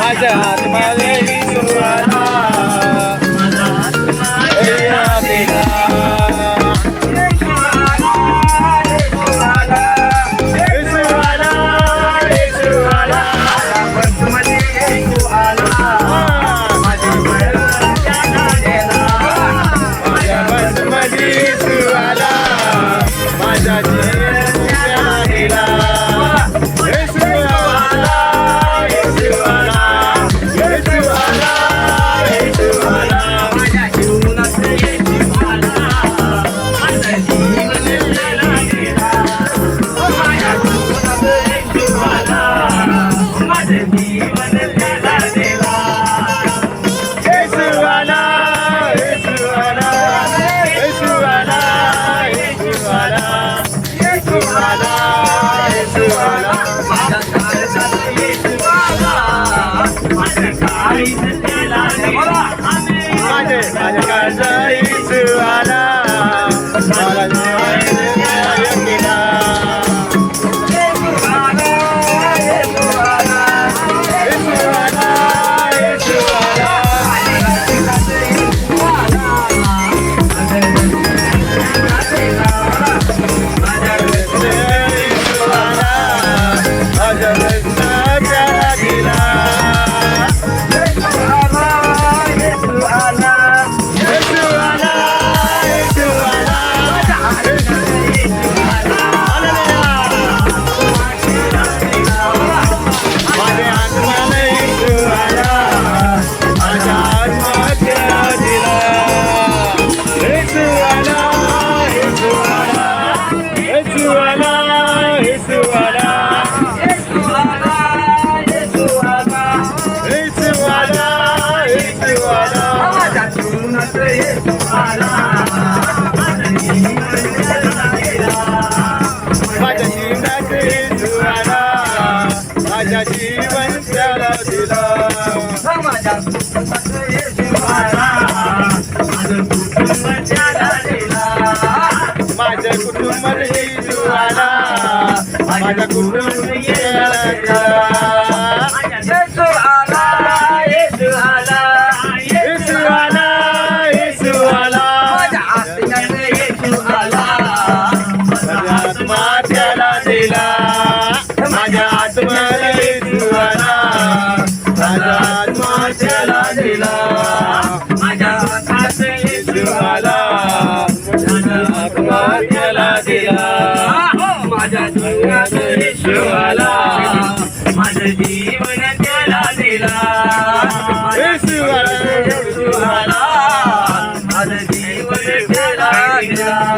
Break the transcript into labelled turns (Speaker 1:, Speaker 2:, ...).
Speaker 1: माझ्या आत्म्याला येशू आला, माझ्या आत्म्याला दिला. माझ्या जीवन त्याला दिला, माझ्या कुटुंब त्याला दिला, माझ्या कुटुंब येशू आला, माझ्या कुटुंब त्याला दिला. येशू आला, येशू आला, येशू आला, येशू आला, माझ्या आत्म्याला येशू आला, माझ्या आत्मा त्याला दिला, माझ्या आत्म्याला येशू आला, माझ्या आत्मा त्याला दिला, माझ्या आत्म्यात येशू आला, माझ्या आत्मा त्याला दिला, माझ्या जीवनात येशू आला, माझं जीवन त्याला दिला, येशू आला, येशू आला, माझं जीवन त्याला दिला.